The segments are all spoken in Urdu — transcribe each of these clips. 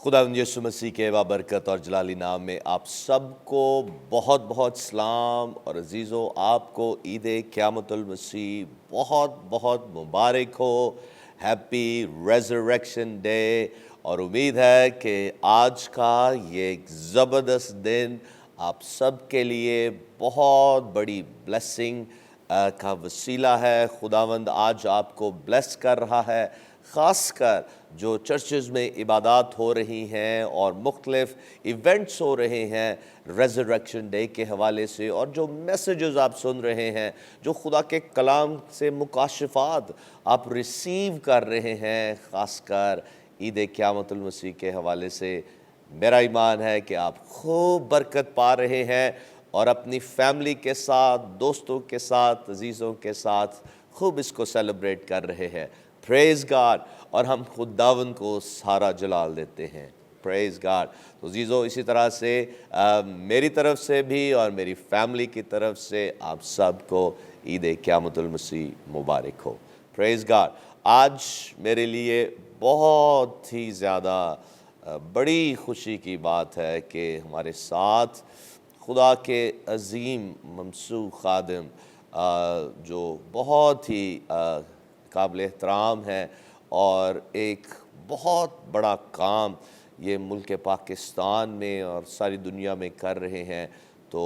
خداوند یسوع مسیح کے بابرکت اور جلالی نام میں آپ سب کو بہت بہت سلام، اور عزیزو آپ کو عید قیامت المسیح بہت بہت مبارک ہو۔ ہیپی ریزریکشن ڈے، اور امید ہے کہ آج کا یہ ایک زبردست دن آپ سب کے لیے بہت بڑی بلیسنگ کا وسیلہ ہے۔ خداوند آج آپ کو بلیس کر رہا ہے، خاص کر جو چرچز میں عبادات ہو رہی ہیں اور مختلف ایونٹس ہو رہے ہیں ریزریکشن ڈے کے حوالے سے، اور جو میسیجز آپ سن رہے ہیں، جو خدا کے کلام سے مکاشفات آپ ریسیو کر رہے ہیں، خاص کر عید قیامت المسیح کے حوالے سے، میرا ایمان ہے کہ آپ خوب برکت پا رہے ہیں اور اپنی فیملی کے ساتھ، دوستوں کے ساتھ، عزیزوں کے ساتھ خوب اس کو سیلیبریٹ کر رہے ہیں۔ پریز گاڈ، اور ہم خداوند کو سارا جلال دیتے ہیں۔ پریز گاڈ۔ تو عزیزو، اسی طرح سے میری طرف سے بھی اور میری فیملی کی طرف سے آپ سب کو عید قیامت المسیح مبارک ہو۔ پریز گاڈ۔ آج میرے لیے بہت ہی زیادہ بڑی خوشی کی بات ہے کہ ہمارے ساتھ خدا کے عظیم ممسوح خادم جو بہت ہی قابل احترام ہے اور ایک بہت بڑا کام یہ ملک پاکستان میں اور ساری دنیا میں کر رہے ہیں، تو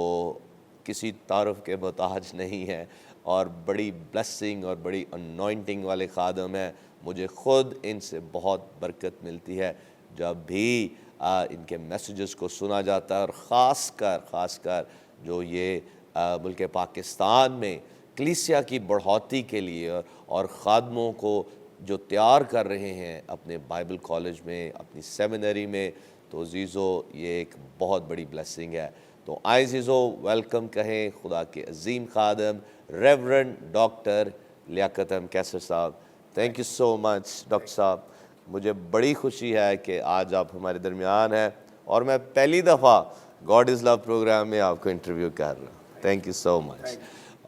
کسی تعارف کے محتاج نہیں ہے، اور بڑی بلیسنگ اور بڑی انوائنٹنگ والے خادم ہیں۔ مجھے خود ان سے بہت برکت ملتی ہے جب بھی ان کے میسیجز کو سنا جاتا ہے، اور خاص کر جو یہ ملک پاکستان میں کلیسیا کی بڑھوتی کے لیے اور خادموں کو جو تیار کر رہے ہیں اپنے بائبل کالج میں، اپنی سیمینری میں، تو عزیزو یہ ایک بہت بڑی بلیسنگ ہے۔ تو آئے عزیزو، ویلکم کہیں خدا کے عظیم خادم ریورنڈ ڈاکٹر لیاقت احمد کیسر صاحب۔ Thank you so much doctor صاحب، مجھے بڑی خوشی ہے کہ آج آپ ہمارے درمیان ہیں، اور میں پہلی دفعہ گاڈ از لو پروگرام میں آپ کو انٹرویو کر رہا ہوں۔ تھینک یو سو مچ۔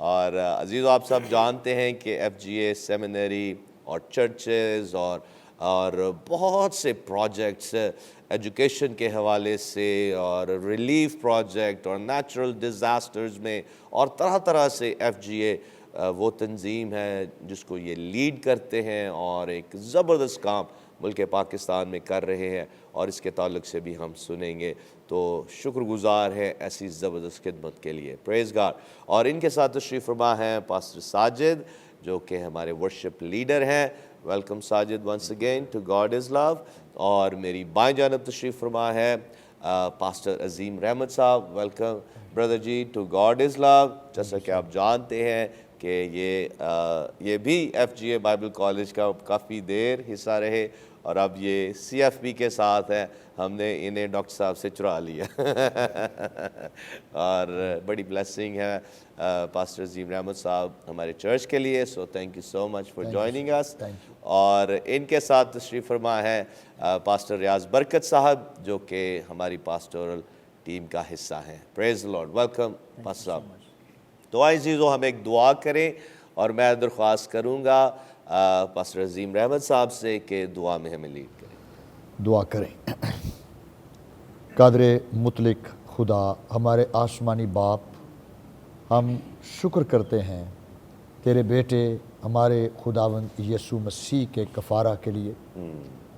اور عزیزو، آپ سب جانتے ہیں کہ ایف جی اے سیمینری اور چرچز اور بہت سے پروجیکٹس ایجوکیشن کے حوالے سے، اور ریلیف پروجیکٹ اور نیچرل ڈیزاسٹرز میں، اور طرح طرح سے ایف جی اے وہ تنظیم ہے جس کو یہ لیڈ کرتے ہیں، اور ایک زبردست کام ملک پاکستان میں کر رہے ہیں، اور اس کے تعلق سے بھی ہم سنیں گے۔ تو شکر گزار ہے ایسی زبردست خدمت کے لیے۔ پریز گاڈ۔ اور ان کے ساتھ تشریف فرما ہیں پاسٹر ساجد، جو کہ ہمارے ورشپ لیڈر ہیں۔ Welcome Sajid once again to God is love. اور میری بائیں جانب تشریف فرما ہے پاسٹر عظیم رحمت صاحب۔ Welcome brother ji to God is love. جیسا کہ آپ جانتے ہیں کہ یہ بھی F G A Bible college کا کافی دیر حصہ رہے، اور اب یہ سی ایف بی کے ساتھ ہے۔ ہم نے انہیں ڈاکٹر صاحب سے چرا لیا اور بڑی بلیسنگ ہے پاسٹر عظیم رحمت صاحب ہمارے چرچ کے لیے۔ So thank you so much for joining اس۔ اور ان کے ساتھ تشریف فرما ہے پاسٹر ریاض برکت صاحب، جو کہ ہماری پاسٹورل ٹیم کا حصہ ہیں۔ پریز لارڈ۔ ویلکم پاسٹر صاحب۔ تو آئے عزیزو، ہم ایک دعا کریں، اور میں درخواست کروں گا پاسٹر عظیم رحمت صاحب سے کہ دعا میں ہمیں لیڈ کریں۔ دعا کریں۔ قادر مطلق خدا، ہمارے آسمانی باپ، ہم شکر کرتے ہیں تیرے بیٹے ہمارے خداوند یسوع مسیح کے کفارہ کے لیے،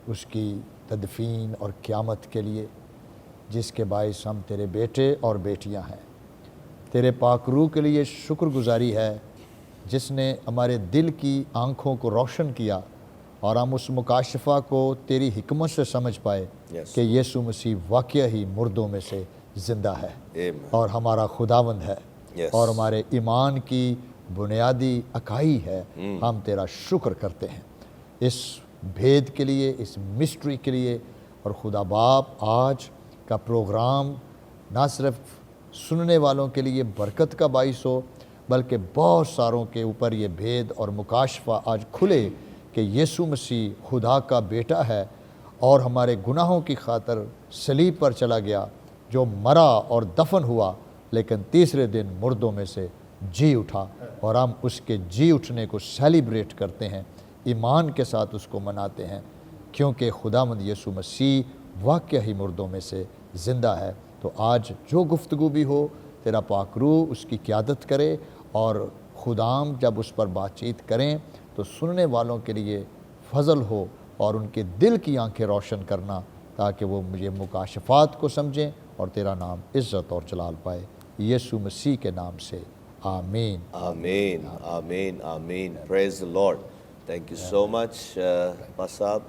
اس کی تدفین اور قیامت کے لیے، جس کے باعث ہم تیرے بیٹے اور بیٹیاں ہیں۔ تیرے پاک روح کے لیے شکر گزاری ہے، جس نے ہمارے دل کی آنکھوں کو روشن کیا، اور ہم اس مکاشفہ کو تیری حکمت سے سمجھ پائے کہ یسوع مسیح واقعہ ہی مردوں میں سے زندہ ہے اور ہمارا خداوند ہے، اور ہمارے ایمان کی بنیادی اکائی ہے۔ ہم تیرا شکر کرتے ہیں اس بھید کے لیے، اس مسٹری کے لیے۔ اور خدا باپ، آج کا پروگرام نہ صرف سننے والوں کے لیے برکت کا باعث ہو، بلکہ بہت ساروں کے اوپر یہ بھید اور مکاشفہ آج کھلے کہ یسوع مسیح خدا کا بیٹا ہے، اور ہمارے گناہوں کی خاطر صلیب پر چلا گیا، جو مرا اور دفن ہوا، لیکن تیسرے دن مردوں میں سے جی اٹھا، اور ہم اس کے جی اٹھنے کو سیلیبریٹ کرتے ہیں، ایمان کے ساتھ اس کو مناتے ہیں، کیونکہ خداوند یسوع مسیح واقعہ ہی مردوں میں سے زندہ ہے۔ تو آج جو گفتگو بھی ہو تیرا پاک روح اس کی قیادت کرے، اور خدام جب اس پر بات چیت کریں تو سننے والوں کے لیے فضل ہو اور ان کے دل کی آنکھیں روشن کرنا، تاکہ وہ مجھے مکاشفات کو سمجھیں اور تیرا نام عزت اور جلال پائے، یسوع مسیح کے نام سے آمین۔ آمین آمین آمین، پریز the Lord. Thank you so مچ پاس صاحب۔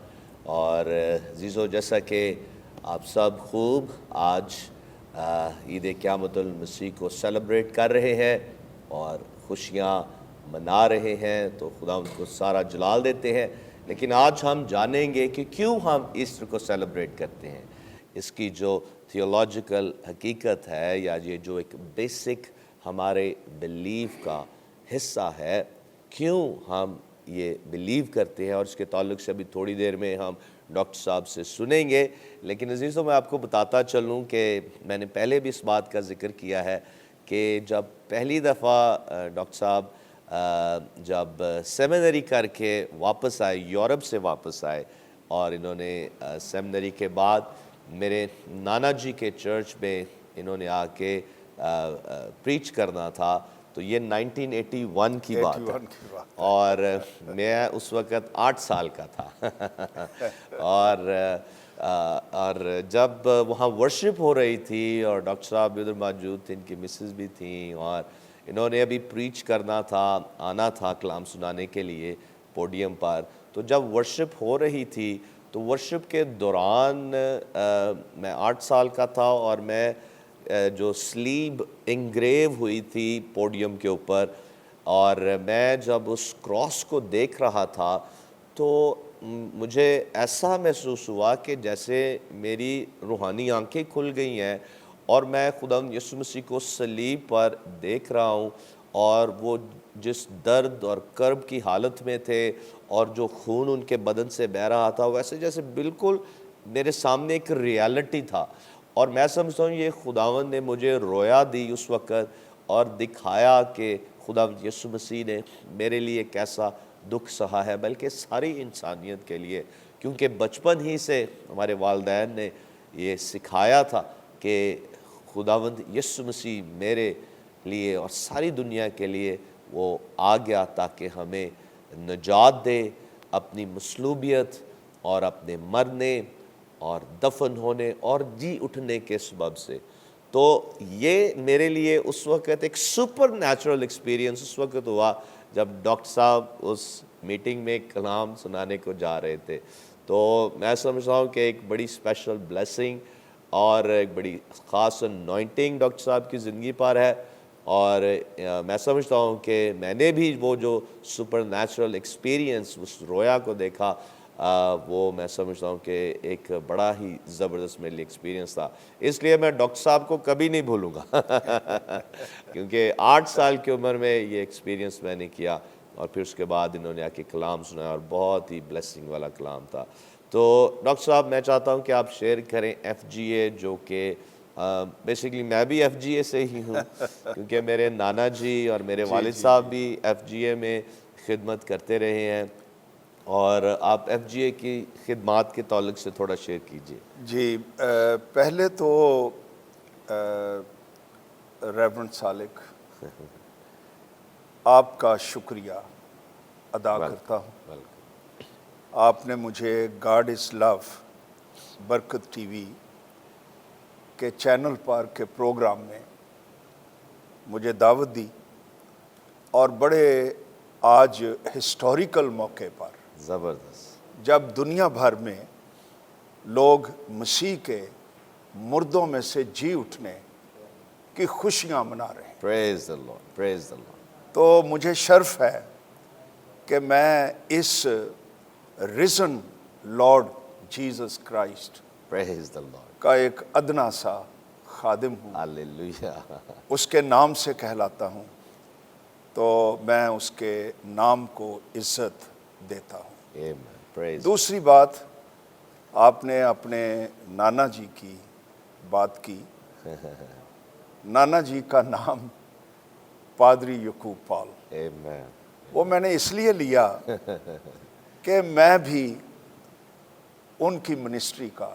اور عزیزو، جیسا کہ آپ سب خوب آج عید قیامت المسیح کو سیلیبریٹ کر رہے ہیں اور خوشیاں منا رہے ہیں، تو خدا ان کو سارا جلال دیتے ہیں۔ لیکن آج ہم جانیں گے کہ کیوں ہم ایسٹر کو سیلیبریٹ کرتے ہیں، اس کی جو تھیولوجیکل حقیقت ہے، یا یہ جو ایک بیسک ہمارے بلیف کا حصہ ہے، کیوں ہم یہ بلیو کرتے ہیں، اور اس کے تعلق سے ابھی تھوڑی دیر میں ہم ڈاکٹر صاحب سے سنیں گے۔ لیکن عزیزوں، میں آپ کو بتاتا چلوں کہ میں نے پہلے بھی اس بات کا ذکر کیا ہے کہ جب پہلی دفعہ ڈاکٹر صاحب جب سیمینری کر کے واپس آئے، یورپ سے واپس آئے، اور انہوں نے سیمینری کے بعد میرے نانا جی کے چرچ میں انہوں نے آ کے پریچ کرنا تھا، تو یہ 1981 کی بات ہے، اور میں اس وقت 8 سال کا تھا اور جب وہاں ورشپ ہو رہی تھی اور ڈاکٹر صاحب بھی ادھر موجود تھے، ان کی مسز بھی تھیں، اور انہوں نے ابھی پریچ کرنا تھا، آنا تھا کلام سنانے کے لیے پوڈیم پر، تو جب ورشپ ہو رہی تھی تو ورشپ کے دوران میں 8 سال کا تھا، اور میں جو سلیب انگریو ہوئی تھی پوڈیم کے اوپر، اور میں جب اس کراس کو دیکھ رہا تھا تو مجھے ایسا محسوس ہوا کہ جیسے میری روحانی آنکھیں کھل گئی ہیں، اور میں خدا یسوع مسیح کو صلیب پر دیکھ رہا ہوں، اور وہ جس درد اور کرب کی حالت میں تھے اور جو خون ان کے بدن سے بہہ رہا تھا، ویسے جیسے بالکل میرے سامنے ایک ریالٹی تھا، اور میں سمجھتا ہوں یہ خداوند نے مجھے رویا دی اس وقت اور دکھایا کہ خدا یسوع مسیح نے میرے لیے کیسا دکھ سہا ہے، بلکہ ساری انسانیت کے لیے، کیونکہ بچپن ہی سے ہمارے والدین نے یہ سکھایا تھا کہ خداوند یسوع مسیح میرے لیے اور ساری دنیا کے لیے وہ آ گیا تاکہ ہمیں نجات دے اپنی مصلوبیت اور اپنے مرنے اور دفن ہونے اور جی اٹھنے کے سبب سے۔ تو یہ میرے لیے اس وقت ایک سپر نیچرل ایکسپیرینس اس وقت ہوا جب ڈاکٹر صاحب اس میٹنگ میں کلام سنانے کو جا رہے تھے، تو میں سمجھتا ہوں کہ ایک بڑی اسپیشل بلیسنگ اور ایک بڑی خاص انوائنٹنگ ڈاکٹر صاحب کی زندگی پر ہے، اور میں سمجھتا ہوں کہ میں نے بھی وہ جو سپر نیچرل ایکسپیرینس اس رویا کو دیکھا، وہ میں سمجھتا ہوں کہ ایک بڑا ہی زبردست میرے لیے ایکسپیرینس تھا، اس لیے میں ڈاکٹر صاحب کو کبھی نہیں بھولوں گا کیونکہ 8 سال کی عمر میں یہ ایکسپیرینس میں نے کیا، اور پھر اس کے بعد انہوں نے آ کے کلام سنایا اور بہت ہی بلیسنگ والا کلام تھا۔ تو ڈاکٹر صاحب میں چاہتا ہوں کہ آپ شیئر کریں ایف جی اے، جو کہ بیسیکلی میں بھی ایف جی اے سے ہی ہوں کیونکہ میرے نانا جی اور میرے والد صاحب بھی ایف جی اے میں خدمت کرتے رہے ہیں، اور آپ ایف جی اے کی خدمات کے تعلق سے تھوڑا شیئر کیجئے۔ جی، پہلے تو ریورنڈ سالک آپ کا شکریہ ادا کرتا ہوں۔ آپ نے مجھے گاڈ از لو برکت ٹی وی کے چینل پر کے پروگرام میں مجھے دعوت دی، اور بڑے آج ہسٹوریکل موقع پر زبردست، جب دنیا بھر میں لوگ مسیح کے مردوں میں سے جی اٹھنے کی خوشیاں منا رہے ہیں، praise the lord, praise the lord, تو مجھے شرف ہے کہ میں اس reason lord Jesus Christ praise the lord, کا ایک ادنا سا خادم ہوں، ہاللیلویہ، اس کے نام سے کہلاتا ہوں، تو میں اس کے نام کو عزت دیتا ہوں۔ آمین، پریز۔ دوسری بات، آپ نے اپنے نانا جی کی بات کی، نانا جی کا نام پادری یعقوب پال، آمین، وہ میں نے اس لیے لیا کہ میں بھی ان کی منسٹری کا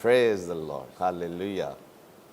Praise the Lord. Hallelujah.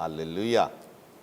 Hallelujah.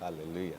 Hallelujah.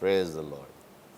Praise the Lord.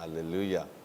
Hallelujah.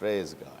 Praise God.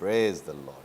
Praise the Lord.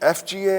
FGA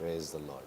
Praise the Lord.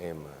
Amen.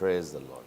Praise the Lord.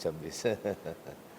26.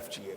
FGA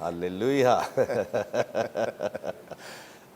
Hallelujah.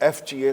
FGA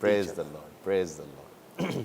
Praise the Lord. Praise the Lord.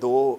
2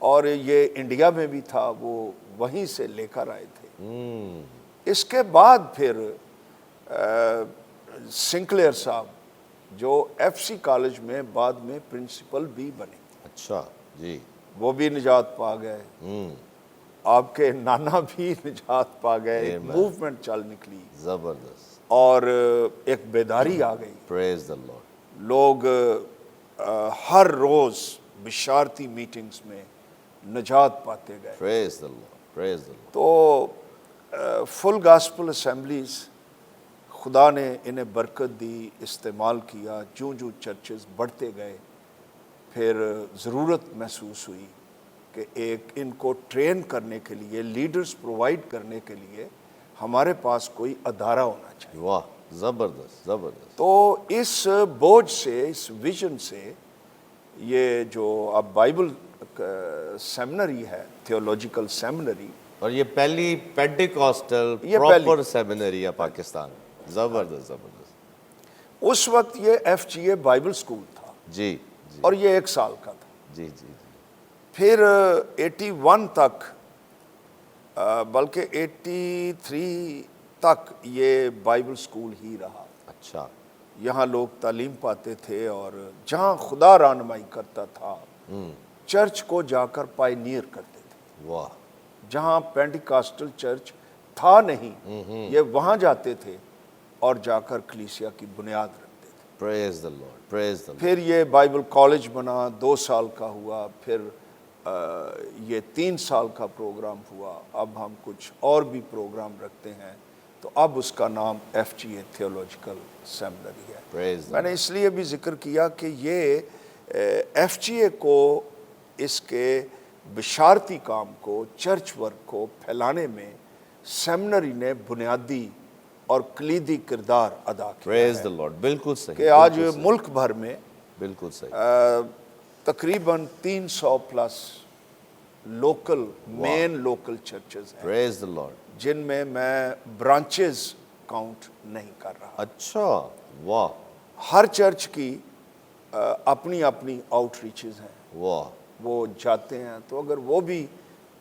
اور یہ انڈیا میں بھی تھا, وہ وہیں سے لے کر آئے تھے. اس کے بعد پھر سنکلیئر صاحب جو ایف سی کالج میں بعد میں پرنسپل بھی بنے, اچھا جی. وہ بھی نجات پا گئے. آپ کے نانا بھی نجات پا گئے. ایک موومنٹ چل نکلی زبردست. اور ایک بیداری آ گئی. پریز دی لارڈ. لوگ ہر روز بشارتی میٹنگز میں نجات پاتے گئے. پریز the lord. Praise the lord. تو فل گاسپل اسمبلیز خدا نے انہیں برکت دی, استعمال کیا. جوں جوں چرچز بڑھتے گئے پھر ضرورت محسوس ہوئی کہ ایک ان کو ٹرین کرنے کے لیے, لیڈرز پرووائڈ کرنے کے لیے ہمارے پاس کوئی ادارہ ہونا چاہیے. واہ, زبردست زبردست. تو اس بوجھ سے, اس ویژن سے یہ جو اب بائبل سیمنری ہے, تھیولوجیکل سیمنری, اور یہ پہلی پینٹیکاسٹل یہ پراپر سیمینری ہے پاکستان. زبردست زبردست. اس وقت یہ F G A Bible school تھا جی جی اور یہ 1 سال کا تھا. جی جی جی. پھر 81 تک بلکہ 83 تک یہ بائبل سکول ہی رہا. اچھا. یہاں لوگ تعلیم پاتے تھے اور جہاں خدا رہنمائی کرتا تھا چرچ کو جا کر پائنیئر کرتے تھے. واہ. جہاں پینٹیکاسٹل چرچ تھا نہیں, یہ وہاں جاتے تھے اور جا کر کلیسیا کی بنیاد رکھتے تھے. پریز the lord. Praise the lord. پھر یہ بائبل کالج بنا, 2 سال کا ہوا. پھر یہ 3 سال کا پروگرام ہوا. اب ہم کچھ اور بھی پروگرام رکھتے ہیں, تو اب اس کا نام ایف جی اے تھیولوجیکل سیمنری ہے. پریز دی میں نے اس لیے بھی ذکر کیا کہ یہ ایف جی اے کو, اس کے بشارتی کام کو, چرچ ورک کو پھیلانے میں سیمنری نے بنیادی اور کلیدی کردار ادا کیا پریز دی لارڈ. بالکل صحیح. کہ آج ملک بھر میں بالکل صحیح. تقریباً 300 پلس لوکل, مین لوکل چرچز ہیں, پریز دی لارڈ. جن میں برانچز کاؤنٹ نہیں کر رہا. اچھا. واہ ہر چرچ کی اپنی اپنی آؤٹ ریچز ہیں, واہ. وہ جاتے ہیں. تو اگر وہ بھی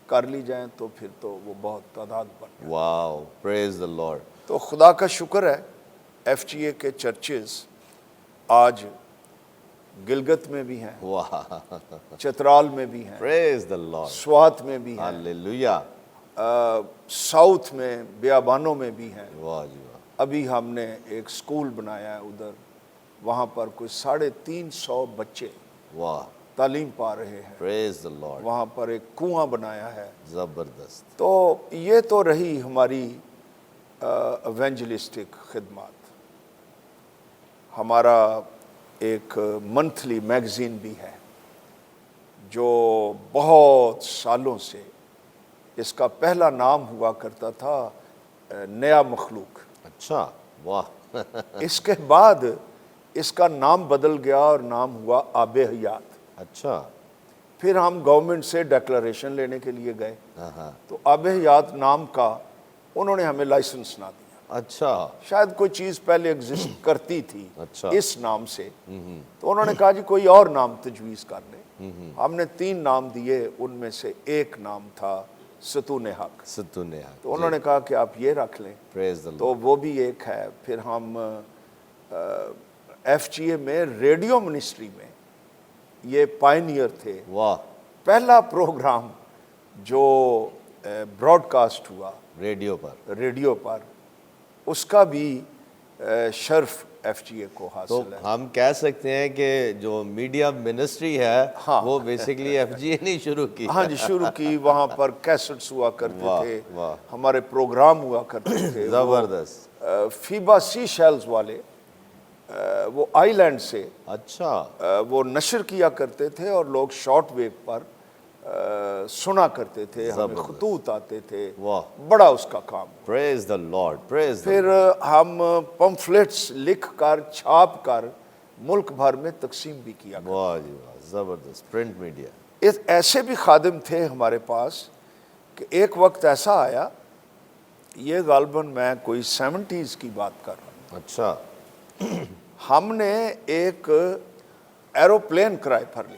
کر لی جائیں تو پھر تو وہ بہت تعداد بن جائے. واو. پریز دی لارڈ. تو خدا کا شکر ہے ایف جی اے کے چرچز آج گلگت میں بھی ہیں, واہ. چترال میں بھی ہیں, پریز دی لارڈ. سوات میں بھی ہیں, ہالیلویا. ساؤتھ میں بیابانوں میں بھی ہیں. واہ جی واہ. ابھی ہم نے ایک سکول بنایا ہے ادھر, وہاں پر کوئی 350 بچے واہ. تعلیم پا رہے ہیں. Praise the lord. وہاں پر ایک کنواں بنایا ہے. زبردست. تو یہ تو رہی ہماری ایونجلسٹک خدمات. ہمارا ایک منتھلی میگزین بھی ہے جو بہت سالوں سے, اس کا پہلا نام ہوا کرتا تھا نیا مخلوق. اچھا. واہ. اس کے بعد اس کا نام بدل گیا اور نام ہوا آب حیات. اچھا. پھر ہم گورنمنٹ سے ڈیکلریشن لینے کے لیے گئے, ہاں. تو آب حیات نام کا انہوں نے ہمیں لائسنس نہ دیا. اچھا. شاید کوئی چیز پہلے ایگزسٹ کرتی تھی اچھا. اس نام سے, تو انہوں نے کہا جی کوئی اور نام تجویز کر لیں. ہم نے 3 نام دیے, ان میں سے ایک نام تھا ستون حق. ستون حق. تو انہوں نے کہا کہ آپ یہ رکھ لیں, پریز دی تو لارڈ. وہ بھی ایک ہے. پھر ہم ایف جی اے میں ریڈیو منسٹری میں یہ پائنیئر تھے. واہ. پہلا پروگرام جو براڈ کاسٹ ہوا ریڈیو پر. ریڈیو پر, اس کا بھی شرف ایف جی اے کو تو حاصل ہے. ہم کہہ سکتے ہیں کہ جو میڈیا منسٹری ہے وہ بیسیکلی ایف جی اے نے شروع کی. ہاں جی, شروع کی. وہاں پر کیسٹس ہوا کرتے واہ تھے, واہ. ہمارے پروگرام ہوا کرتے تھے. زبردست. فیبا سی شیلز والے, وہ آئی لینڈ سے اچھا. وہ نشر کیا کرتے تھے اور لوگ شارٹ ویو پر سنا کرتے تھے. ہمیں خطوط آتے تھے. واہ. بڑا اس کا کام. پریز دی لارڈ. پریز دی. پھر ہم پمفلیٹس لکھ کر, چھاپ کر ملک بھر میں تقسیم بھی کیا. واہ جی واہ. زبردست. Print media. ایسے بھی خادم تھے ہمارے پاس کہ ایک وقت ایسا آیا, یہ غالباً میں کوئی 70s کی بات کر رہا ہوں. اچھا. ہم نے ایک ایروپلین کرائے پر لیا.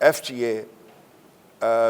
FGA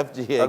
FGA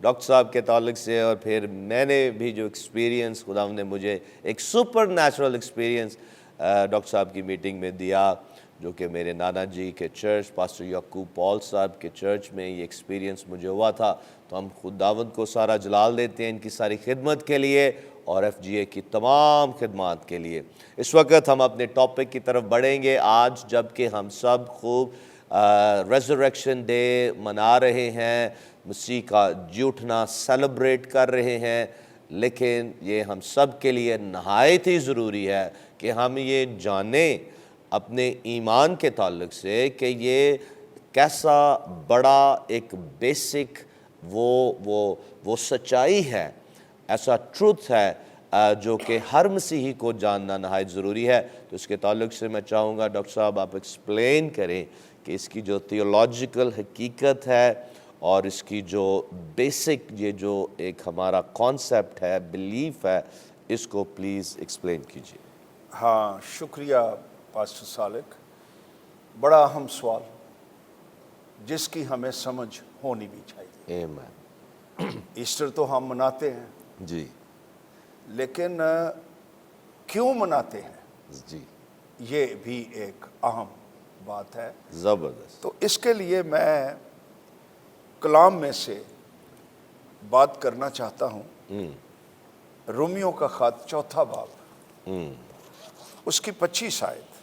ڈاکٹر صاحب کے تعلق سے، اور پھر میں نے بھی جو ایکسپیرینس خداوند نے مجھے ایک سپر نیچرل ایکسپیرینس ڈاکٹر صاحب کی میٹنگ میں دیا، جو کہ میرے نانا جی کے چرچ پاسٹر یعقوب پال صاحب کے چرچ میں یہ ایکسپیرینس مجھے ہوا تھا. تو ہم خداوند کو سارا جلال دیتے ہیں ان کی ساری خدمت کے لیے اور ایف جی اے کی تمام خدمات کے لیے. اس وقت ہم اپنے ٹاپک کی طرف بڑھیں گے. آج جب کہ ہم سب خوب ریزریکشن ڈے منا رہے ہیں، مسیح کا جی اٹھنا سیلیبریٹ کر رہے ہیں، لیکن یہ ہم سب کے لیے نہایت ہی ضروری ہے کہ ہم یہ جانیں اپنے ایمان کے تعلق سے کہ یہ کیسا بڑا ایک بیسک وہ سچائی ہے، ایسا ٹروتھ ہے جو کہ ہر مسیحی کو جاننا نہایت ضروری ہے. تو اس کے تعلق سے میں چاہوں گا ڈاکٹر صاحب آپ ایکسپلین کریں کہ اس کی جو تھیولوجیکل حقیقت ہے اور اس کی جو بیسک یہ جو ایک ہمارا کانسیپٹ ہے، بلیف ہے، اس کو پلیز ایکسپلین کیجیے. ہاں، شکریہ پاسٹر سالک. بڑا اہم سوال جس کی ہمیں سمجھ ہونی بھی چاہیے. آمین. ایسٹر تو ہم مناتے ہیں، جی لیکن کیوں مناتے ہیں جی یہ بھی ایک اہم بات ہے. زبردست. تو اس کے لیے میں کلام میں سے بات کرنا چاہتا ہوں. رومیوں کا خط 4 باب اس کی 25 آیت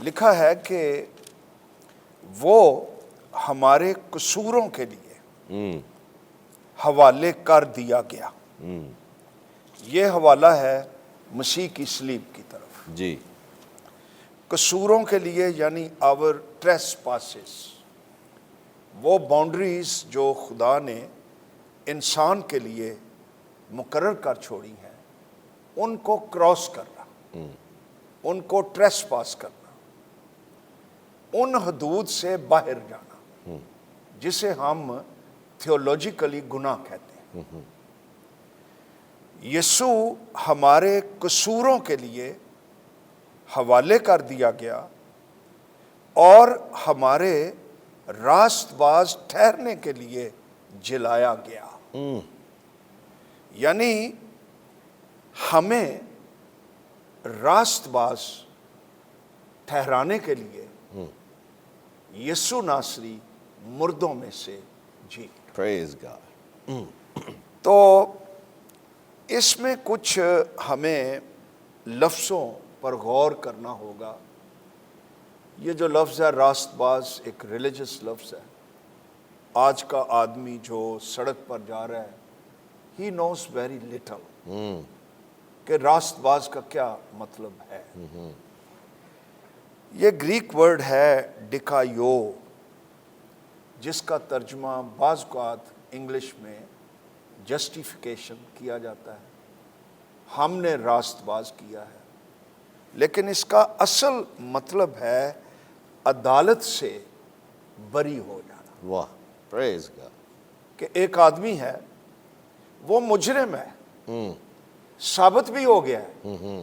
لکھا ہے کہ وہ ہمارے قصوروں کے لیے حوالے کر دیا گیا. یہ حوالہ ہے مسیح کی صلیب کی طرف. جی قصوروں کے لیے یعنی آور ٹریسپاسز، وہ باؤنڈریز جو خدا نے انسان کے لیے مقرر کر چھوڑی ہیں، ان کو کراس کرنا، ان کو ٹریسپاس کرنا، ان حدود سے باہر جانا جسے ہم تھیولوجیکلی گناہ کہتے ہیں. یسوع ہمارے قصوروں کے لیے حوالے کر دیا گیا اور ہمارے راست باز ٹھہرنے کے لیے جلایا گیا. یعنی ہمیں راست باز ٹھہرانے کے لیے یسوع ناصری مردوں میں سے جی. پریز گاڈ. تو اس میں کچھ ہمیں لفظوں پر غور کرنا ہوگا. یہ جو لفظ ہے راست باز ایک ریلیجس لفظ ہے. آج کا آدمی جو سڑک پر جا رہا ہے ہی نوز ویری لٹل کہ راست باز کا کیا مطلب ہے. یہ گریک ورڈ ہے ڈکایو، جس کا ترجمہ بعض اوقات انگلش میں جسٹیفیکیشن کیا جاتا ہے. ہم نے راست باز کیا ہے، لیکن اس کا اصل مطلب ہے عدالت سے بری ہو جانا. واہ، پریز گاڈ. کہ ایک آدمی ہے، وہ مجرم ہے، ثابت بھی ہو گیا ہے،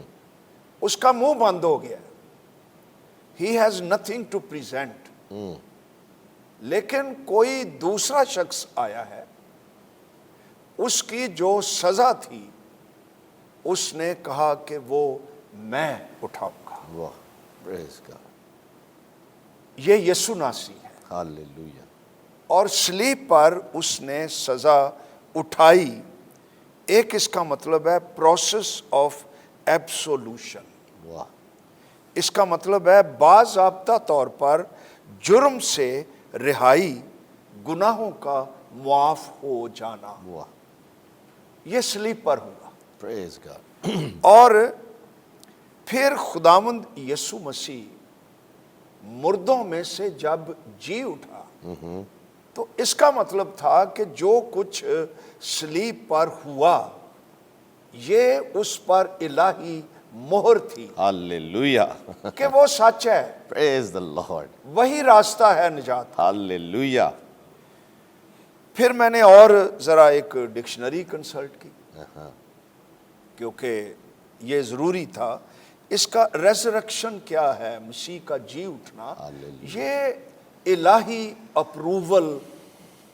اس کا منہ بند ہو گیا، he has nothing to present. لیکن کوئی دوسرا شخص آیا ہے، اس کی جو سزا تھی اس نے کہا کہ وہ میں اٹھاؤں گا. واہ، پریز گاڈ. یہ یسوع ناصری ہے، ہاللیلویا. اور صلیب پر اس نے سزا اٹھائی. ایک اس کا مطلب ہے پروسیس آف ایبسولوشن. واہ. اس کا مطلب ہے باضابطہ طور پر جرم سے رہائی، گناہوں کا معاف ہو جانا. واہ، یہ صلیب پر ہوا. پریز گاڈ. اور پھر خداوند یسوع مسیح مردوں میں سے جب جی اٹھا تو اس کا مطلب تھا کہ جو کچھ صلیب پر ہوا یہ اس پر الہی مہر تھی ہاللیلویا. کہ وہ سچ ہے، پریز دی لارڈ. وہی راستہ ہے نجات. ہاللیلویا. پھر میں نے اور ذرا ایک ڈکشنری کنسلٹ کی کیونکہ یہ ضروری تھا. اس کا ریزریکشن کیا ہے، مسیح کا جی اٹھنا، یہ الہی approval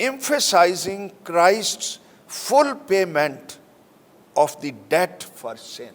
emphasizing Christ's full payment of the debt for sin.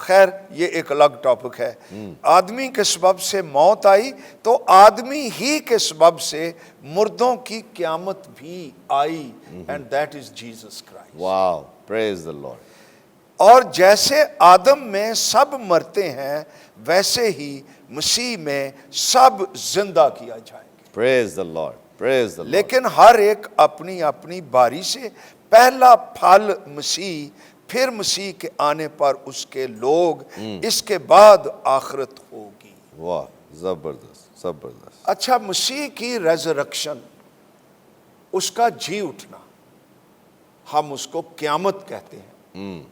خیر یہ ایک الگ ٹاپک ہے. آدمی کے سبب سے موت آئی تو آدمی ہی کے سبب سے مردوں کی قیامت بھی آئی. And that is Jesus Christ. Wow. Praise the Lord. اور جیسے آدم میں سب مرتے ہیں ویسے ہی مسیح میں سب زندہ کیا جائیں گے. Praise the Lord. Praise the Lord. لیکن ہر ایک اپنی اپنی باری سے. پہلا پھل مسیح، پھر مسیح کے آنے پر اس کے لوگ، اس کے بعد آخرت ہوگی. واہ، زبردست زبردست. اچھا، مسیح کی ریزریکشن، اس کا جی اٹھنا، ہم اس کو قیامت کہتے ہیں.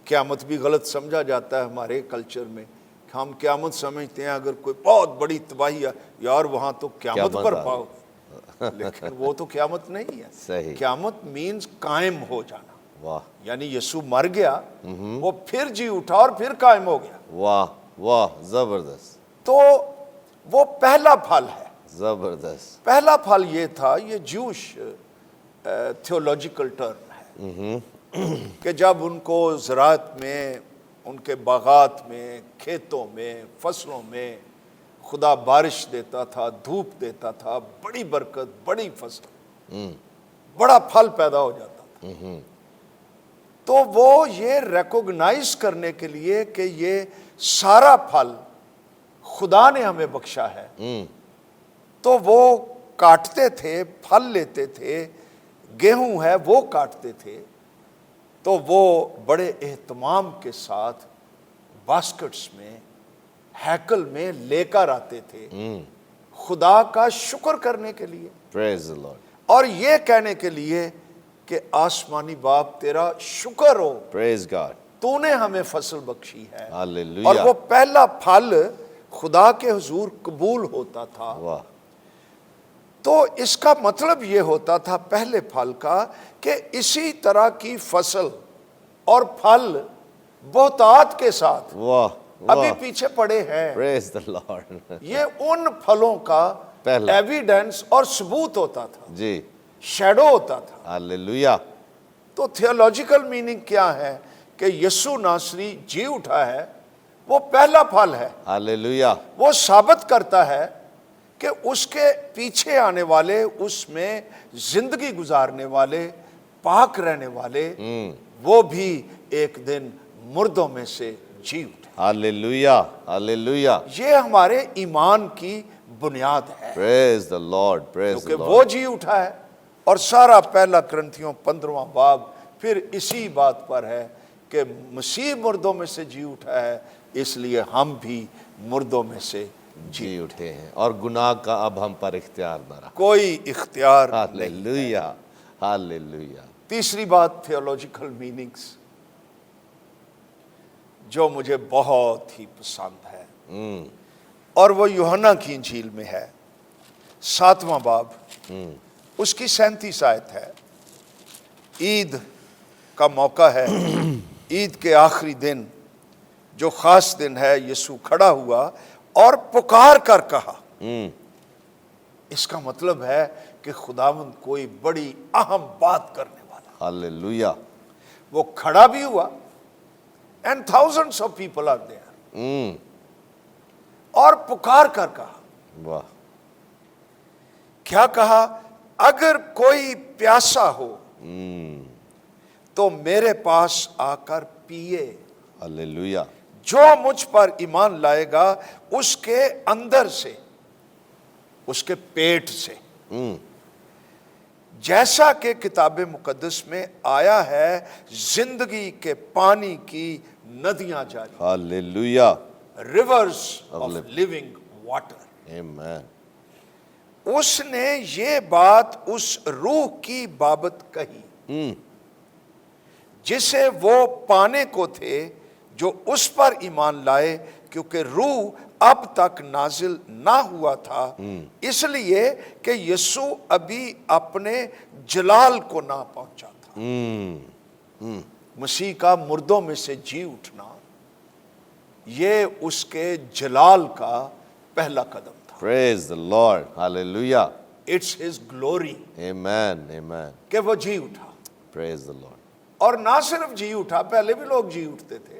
قیامت بھی غلط سمجھا جاتا ہے ہمارے کلچر میں. ہم قیامت سمجھتے ہیں اگر کوئی بہت بڑی تباہی ہے، یار وہاں تو قیامت پر پاؤ. لیکن وہ تو قیامت نہیں ہے. صحیح. قیامت مینز قائم ہو جانا. واہ یعنی یسوع مر گیا، وہ پھر جی اٹھا اور پھر قائم ہو گیا. واہ واہ، زبردست تو وہ پہلا پھل ہے. زبردست. پہلا پھل یہ تھا، یہ جوش تھیولوجیکل ٹرم ہے کہ جب ان کو زراعت میں، ان کے باغات میں، کھیتوں میں، فصلوں میں خدا بارش دیتا تھا، دھوپ دیتا تھا، بڑی برکت، بڑی فصل، بڑا پھل پیدا ہو جاتا تھا. تو وہ یہ ریکوگنائز کرنے کے لیے کہ یہ سارا پھل خدا نے ہمیں بخشا ہے، تو وہ کاٹتے تھے، پھل لیتے تھے. گیہوں ہے وہ کاٹتے تھے تو وہ بڑے اہتمام کے ساتھ باسکٹس میں، ہیکل میں لے کر آتے تھے خدا کا شکر کرنے کے لیے، Praise the Lord. اور یہ کہنے کے لیے کہ آسمانی باپ تیرا شکر ہو، Praise God. تو نے ہمیں فصل بخشی ہے. Hallelujah. اور وہ پہلا پھل خدا کے حضور قبول ہوتا تھا. واہ. تو اس کا مطلب یہ ہوتا تھا پہلے پھل کا کہ اسی طرح کی فصل اور پھل بہتات کے ساتھ واہ ابھی واہ. پیچھے پڑے ہیں. Praise the Lord. یہ ان پھلوں کا پہلا. ایویڈنس اور ثبوت ہوتا تھا، جی. شیڈو ہوتا تھا. Hallelujah. تو تھیولوجیکل میننگ کیا ہے کہ یسوع ناصری جی اٹھا ہے، وہ پہلا پھل ہے. Hallelujah. وہ ثابت کرتا ہے کہ اس کے پیچھے آنے والے، اس میں زندگی گزارنے والے، پاک رہنے والے، وہ بھی ایک دن مردوں میں سے جی اٹھے. Hallelujah. Hallelujah. یہ ہمارے ایمان کی بنیاد ہے Praise the Lord. Praise the کیونکہ Lord. وہ جی اٹھا ہے. اور سارا پہلا کرنتھیوں 15واں باب پھر اسی بات پر ہے کہ مسیح مردوں میں سے جی اٹھا ہے، اس لیے ہم بھی مردوں میں سے جی اٹھے ہیں، اور گناہ کا اب ہم پر اختیار نہ رہا. کوئی اختیار نہیں. Hallelujah. Hallelujah. تیسری بات تھیولوجیکل میننگز جو مجھے بہت ہی پسند ہے، اور وہ یوحنا کی انجیل میں ہے، 7واں باب، اس کی 37 آیت ہے. عید کا موقع ہے، عید کے آخری دن جو خاص دن ہے، یسوع کھڑا ہوا اور پکار کر کہا. اس کا مطلب ہے کہ خداوند کوئی بڑی اہم بات کرنے والا. Hallelujah. وہ کھڑا بھی ہوا and thousands of people are there. اور پکار کر کہا. واہ. کیا کہا؟ اگر کوئی پیاسا ہو تو میرے پاس آ کر پیے. Hallelujah. جو مجھ پر ایمان لائے گا اس کے اندر سے، اس کے پیٹ سے، جیسا کہ کتاب مقدس میں آیا ہے، زندگی کے پانی کی ندیاں جاری. Hallelujah. Rivers of living water. Amen. اس نے یہ بات اس روح کی بابت کہی جسے وہ پانے کو تھے جو اس پر ایمان لائے، کیونکہ روح اب تک نازل نہ ہوا تھا، اس لیے کہ یسوع ابھی اپنے جلال کو نہ پہنچا تھا. مسیح کا مردوں میں سے جی اٹھنا یہ اس کے جلال کا پہلا قدم تھا. Praise the Lord. Hallelujah. It's his glory Amen. Amen. کہ وہ جی اٹھا. Praise the Lord. اور نہ صرف جی اٹھا، پہلے بھی لوگ جی اٹھتے تھے،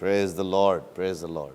Praise the Lord. Praise the Lord.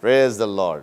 Praise the Lord.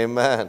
Amen.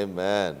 Amen.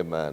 Amen.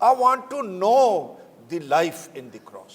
I want to know the life in the cross।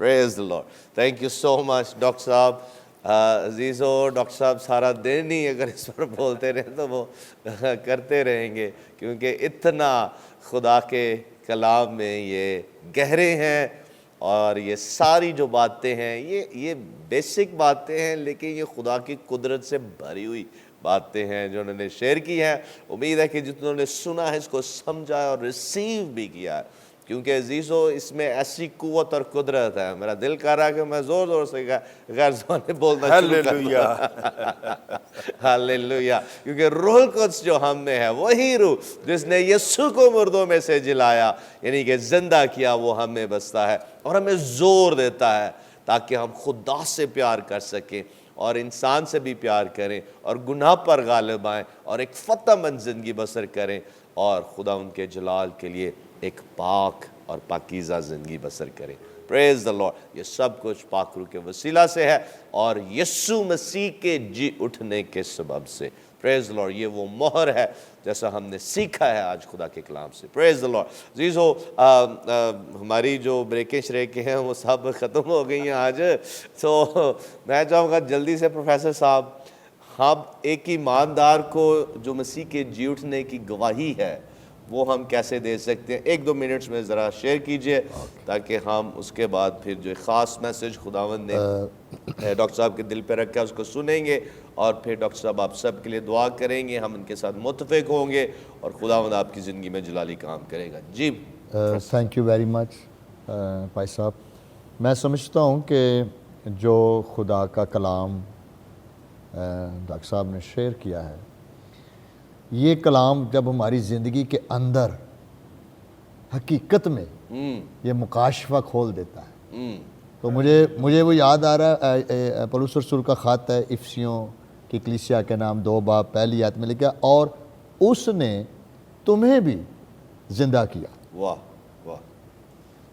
Praise the Lord. Thank you so much, Dr. Saab. عزیزو ڈاکٹر صاحب سارا دن ہی اگر اس پر بولتے رہیں تو وہ کرتے رہیں گے، کیونکہ اتنا خدا کے کلام میں یہ گہرے ہیں، اور یہ ساری جو باتیں ہیں یہ بیسک باتیں ہیں، لیکن یہ خدا کی قدرت سے بھری ہوئی باتیں ہیں جو انہوں نے شیئر کی ہیں۔ امید ہے کہ جتنوں نے سنا ہے اس کو سمجھا ہے اور ریسیو بھی کیا ہے، کیونکہ عزیزو اس میں ایسی قوت اور قدرت ہے۔ میرا دل کر رہا ہے کہ میں زور زور سے غیر زبانیں بولنا شروع کر دوں۔ ہاللیلویا، کیونکہ روح القدس جو ہم میں ہے وہی روح جس نے یسوع کو مردوں میں سے جلایا، یعنی کہ زندہ کیا، وہ ہم میں بستا ہے اور ہمیں زور دیتا ہے تاکہ ہم خدا سے پیار کر سکیں اور انسان سے بھی پیار کریں اور گناہ پر غالب آئیں اور ایک فتح مند زندگی بسر کریں اور خدا ان کے جلال کے لیے ایک پاک اور پاکیزہ زندگی بسر کریں۔ پریز دا لارڈ۔ یہ سب کچھ پاک روح کے وسیلہ سے ہے اور یسوع مسیح کے جی اٹھنے کے سبب سے۔ پریز دا لارڈ۔ یہ وہ مہر ہے جیسا ہم نے سیکھا ہے آج خدا کے کلام سے۔ پریز دا لارڈ۔ عزیزو، ہماری جو بریکیں شریکیں ہیں وہ سب ختم ہو گئی ہیں آج، تو میں چاہوں گا جلدی سے پروفیسر صاحب، ہم ایک ایماندار کو جو مسیح کے جی اٹھنے کی گواہی ہے وہ ہم کیسے دے سکتے ہیں؟ 1-2 منٹس میں ذرا شیئر کیجئے تاکہ ہم اس کے بعد پھر جو خاص میسج خداوند نے ڈاکٹر صاحب کے دل پہ رکھا اس کو سنیں گے، اور پھر ڈاکٹر صاحب آپ سب کے لیے دعا کریں گے، ہم ان کے ساتھ متفق ہوں گے اور خداوند آپ کی زندگی میں جلالی کام کرے گا۔ جی تھینک یو ویری مچ بھائی صاحب۔ میں سمجھتا ہوں کہ جو خدا کا کلام ڈاکٹر صاحب نے شیئر کیا ہے، یہ کلام جب ہماری زندگی کے اندر حقیقت میں یہ مکاشفہ کھول دیتا ہے، تو مجھے وہ یاد آ رہا ہے، پولس رسول کا خط ہے افسیوں کی کلیسیا کے نام 2 باب پہلی آیت میں لکھا، اور اس نے تمہیں بھی زندہ کیا۔ واہ واہ،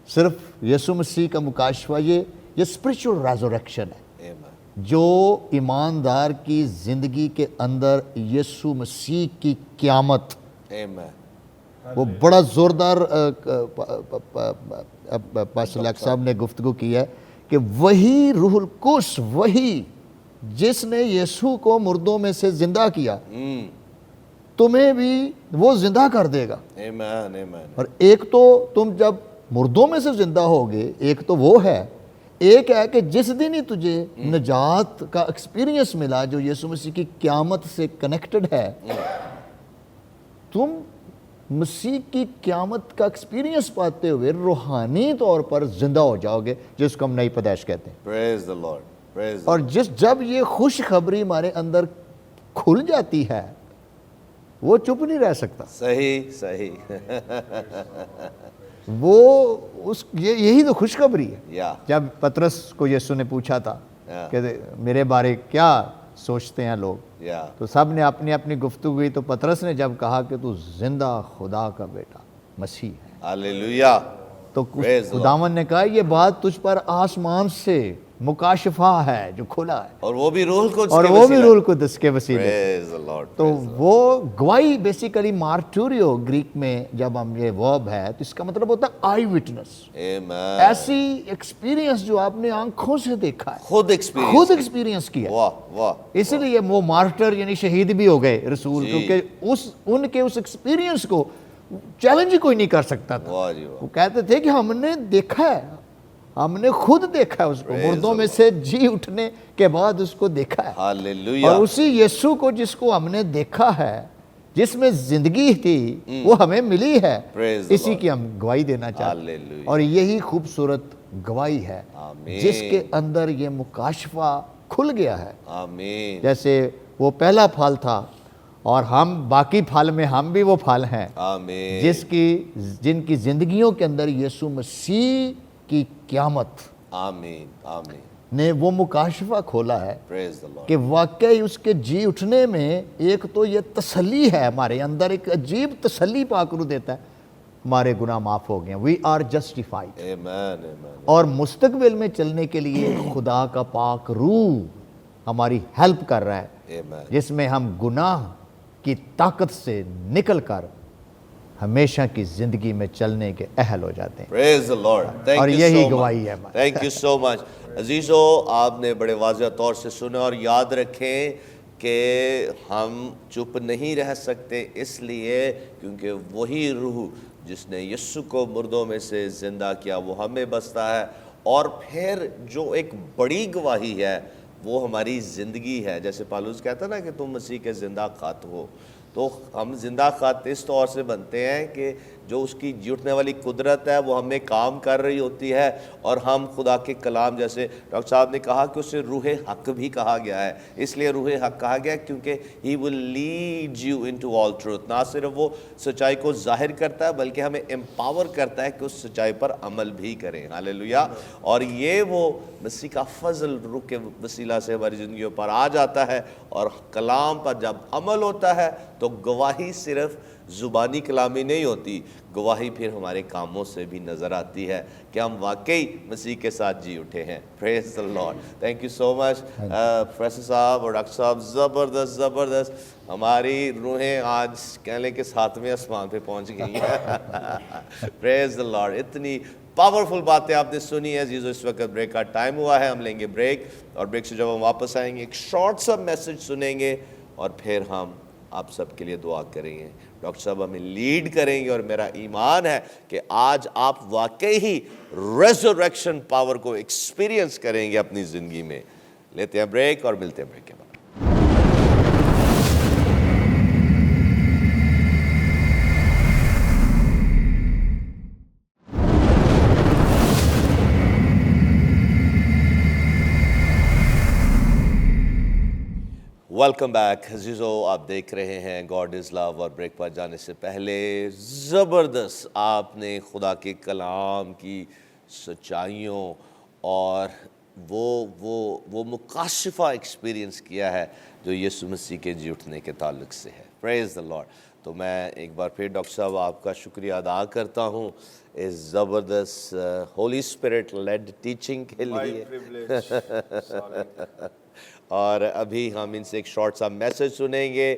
صرف یسوع مسیح کا مکاشفہ، یہ اسپرچول ریزوریکشن ہے آمین، جو ایماندار کی زندگی کے اندر یسوع مسیح کی قیامت، آمین، وہ بڑا زوردار پاسٹر لیک صاحب نے گفتگو کی ہے کہ وہی روح القدس، وہی جس نے یسوع کو مردوں میں سے زندہ کیا، تمہیں بھی وہ زندہ کر دے گا۔ آمین، آمین، اور ایک تو تم جب مردوں میں سے زندہ ہوگے، ایک تو وہ ہے، ایک ہے کہ جس دن ہی تجھے نجات کا ایکسپیرینس ملا جو یسوع مسیح کی قیامت سے کنیکٹڈ ہے، تم مسیح کی قیامت کا ایکسپیرینس پاتے ہوئے روحانی طور پر زندہ ہو جاؤ گے، جس کو ہم نئی پیدائش کہتے ہیں۔ پریز دا لارڈ، پریز، اور جب یہ خوشخبری ہمارے اندر کھل جاتی ہے، وہ چپ نہیں رہ سکتا۔ صحیح صحیح، وہ یہی تو خوشخبری ہے۔ یا جب پطرس کو یسوع نے پوچھا تھا کہ میرے بارے کیا سوچتے ہیں لوگ، یا تو سب نے اپنی اپنی گفتگو ہوئی، تو پطرس نے جب کہا کہ تو زندہ خدا کا بیٹا مسیح ہے، ہاللیلویا، تو Praise the خداوند نے کہا یہ بات تجھ پر آسمان سے مکاشفہ ہے جو کھلا ہے، اور وہ بھی روح القدس اور کے وہ بھی وسیلہ۔ روح القدس کے وسیلے سے۔ پریز دا لارڈ، تو وہ گواہی بیسیکلی مارٹوریو گریک میں جب ہم یہ ورب ہے تو اس کا مطلب ہوتا ہے آئی وٹنس، آمین، ایسی ایکسپیرینس جو آپ نے آنکھوں سے دیکھا ہے، خود ایکسپیرینس، خود ایکسپیرینس کیا ہے۔ واہ واہ، اس لیے وہ مارٹر یعنی شہید بھی ہو گئے رسول، کیونکہ ان کے اس ایکسپیرینس کو چیلنج ہی کوئی نہیں کر سکتا تھا۔ واہ جی واہ، وہ کہتے تھے کہ ہم نے دیکھا ہے، ہم نے خود دیکھا ہے اس کو، مردوں میں سے جی اٹھنے کے بعد اس کو دیکھا ہے، ہاللیلویا، اور اسی یسوع کو جس کو ہم نے دیکھا ہے، جس میں زندگی تھی، وہ ہمیں ملی ہے، Praise the اسی Lord. کی ہم گواہی دینا چاہتے ہیں۔ ہاللیلویا، اور یہی خوبصورت گواہی ہے آمین، جس کے اندر یہ مکاشفہ کھل گیا ہے۔ آمین، جیسے وہ پہلا پھل تھا اور ہم باقی پھل میں ہم بھی وہ پھل ہیں آمین، جن کی زندگیوں کے اندر یسوع مسیح کی قیامت آمین، آمین، نے وہ مکاشفہ کھولا ہے پریز دا لارڈ، کہ واقعی اس کے جی اٹھنے میں ایک تو یہ تسلی ہے، ہمارے اندر ایک عجیب تسلی پاک روح دیتا ہے، ہمارے گناہ معاف ہو گئے ہیں، وی آر جسٹیفائڈ، آمین، آمین، اور مستقبل میں چلنے کے لیے خدا کا پاک روح ہماری ہیلپ کر رہا ہے، آمین، جس میں ہم گناہ کی طاقت سے نکل کر ہمیشہ کی زندگی میں چلنے کے اہل ہو جاتے ہیں. Praise the Lord. Thank اور you یہی so گواہی much. ہے ہماری. Thank you so much. عزیزو آپ نے بڑے واضح طور سے سنا، اور یاد رکھیں کہ ہم چپ نہیں رہ سکتے، اس لیے کیونکہ وہی روح جس نے یسوع کو مردوں میں سے زندہ کیا وہ ہمیں بستا ہے، اور پھر جو ایک بڑی گواہی ہے وہ ہماری زندگی ہے. جیسے پالوس کہتا نا کہ تم مسیح کے زندہ خط ہو، تو ہم زندہ خط اس طور سے بنتے ہیں کہ جو اس کی جی اٹھنے والی قدرت ہے وہ ہمیں کام کر رہی ہوتی ہے، اور ہم خدا کے کلام، جیسے ڈاکٹر صاحب نے کہا کہ اسے روح حق بھی کہا گیا ہے. اس لیے روح حق کہا گیا کیونکہ he will lead you into all truth. نہ صرف وہ سچائی کو ظاہر کرتا ہے بلکہ ہمیں امپاور کرتا ہے کہ اس سچائی پر عمل بھی کریں. ہاللیلویا. اور یہ وہ مسیح کا فضل روح کے وسیلہ سے ہماری زندگیوں پر آ جاتا ہے، اور کلام پر جب عمل ہوتا ہے تو گواہی صرف زبانی کلامی نہیں ہوتی، گواہی پھر ہمارے کاموں سے بھی نظر آتی ہے کہ ہم واقعی مسیح کے ساتھ جی اٹھے ہیں. Praise the Lord. Thank you so much professor صاحب اور ڈاکٹر صاحب. زبردست زبردست. ہماری روحیں آج کہہ لیں کہ 7ویں آسمان پہ پہنچ گئی ہیں. Praise the lord. اتنی پاورفل باتیں آپ نے سنی ہے. عزیزو اس وقت بریک کا ٹائم ہوا ہے، ہم لیں گے بریک، اور بریک سے جب ہم واپس آئیں گے ایک شارٹ سا میسج سنیں گے، اور پھر ہم آپ سب کے لیے دعا کریں گے. ڈاکٹر صاحب ہمیں لیڈ کریں گے، اور میرا ایمان ہے کہ آج آپ واقعی ہی ریزریکشن پاور کو ایکسپیرینس کریں گے اپنی زندگی میں. لیتے ہیں بریک اور ملتے ہیں بریک کے بعد. Welcome back. عزیزو آپ دیکھ رہے ہیں گاڈ از لو، اور بریک پر جانے سے پہلے زبردست آپ نے خدا کے کلام کی سچائیوں اور وہ مکاشفہ ایکسپیرینس کیا ہے جو یسوع مسیح کے جی اٹھنے کے تعلق سے ہے. پریز دی لارڈ. تو میں ایک بار پھر ڈاکٹر صاحب آپ کا شکریہ ادا کرتا ہوں اس زبردست ہولی اسپرٹ لیڈ ٹیچنگ کے لیے. اور ابھی ہم ان سے ایک شارٹ سا میسج سنیں گے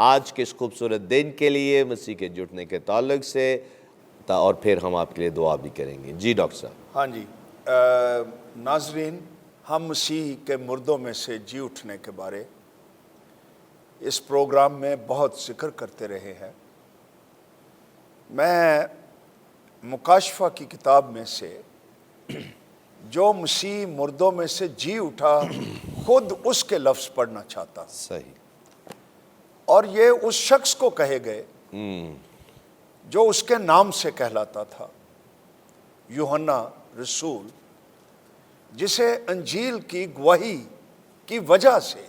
آج کے اس خوبصورت دن کے لیے مسیح کے جٹنے کے تعلق سے، اور پھر ہم آپ کے لیے دعا بھی کریں گے. جی ڈاکٹر صاحب. ہاں جی. ناظرین، ہم مسیح کے مردوں میں سے جی اٹھنے کے بارے اس پروگرام میں بہت ذکر کرتے رہے ہیں. میں مکاشفہ کی کتاب میں سے جو مسیح مردوں میں سے جی اٹھا خود اس کے لفظ پڑھنا چاہتا. صحیح. اور یہ اس شخص کو کہے گئے جو اس کے نام سے کہلاتا تھا، یوحنا رسول، جسے انجیل کی گواہی کی وجہ سے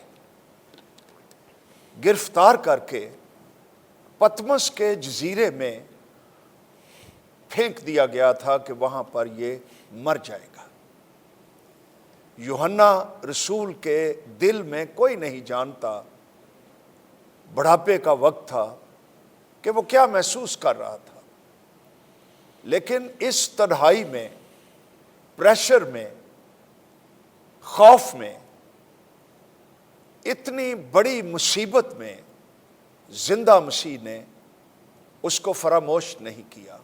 گرفتار کر کے پتمس کے جزیرے میں پھینک دیا گیا تھا کہ وہاں پر یہ مر جائے گا. یوحنا رسول کے دل میں کوئی نہیں جانتا، بڑھاپے کا وقت تھا، کہ وہ کیا محسوس کر رہا تھا. لیکن اس تنہائی میں، پریشر میں، خوف میں، اتنی بڑی مصیبت میں زندہ مسیح نے اس کو فراموش نہیں کیا.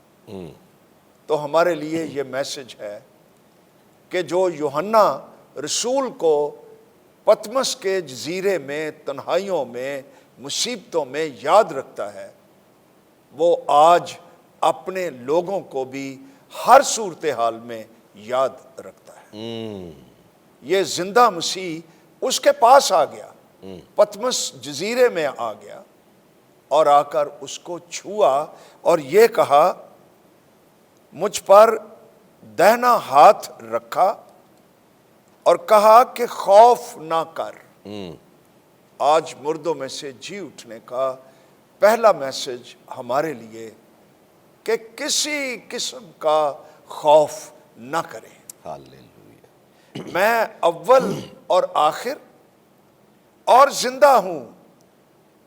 تو ہمارے لیے یہ میسج ہے کہ جو یوحنا رسول کو پتمس کے جزیرے میں، تنہائیوں میں، مصیبتوں میں یاد رکھتا ہے، وہ آج اپنے لوگوں کو بھی ہر صورتحال میں یاد رکھتا ہے. یہ زندہ مسیح اس کے پاس آ گیا، پتمس جزیرے میں آ گیا، اور آ کر اس کو چھوا اور یہ کہا، مجھ پر دہنا ہاتھ رکھا اور کہا کہ خوف نہ کر. آج مردوں میں سے جی اٹھنے کا پہلا میسج ہمارے لیے کہ کسی قسم کا خوف نہ کریں. ہاللیلویا. میں اول اور آخر اور زندہ ہوں.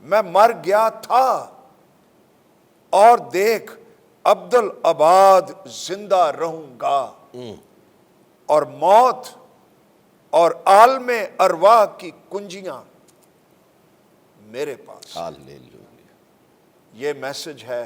میں مر گیا تھا اور دیکھ ابدالآباد زندہ رہوں گا، اور موت اور عالم ارواح کی کنجیاں میرے پاس. ہاللیلویا. یہ میسج ہے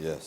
Yes.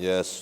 Yes,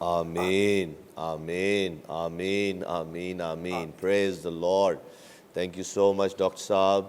Amen. Amen. Amen. Amen. Amen. Praise the Lord. Thank you so much, Dr. Saab.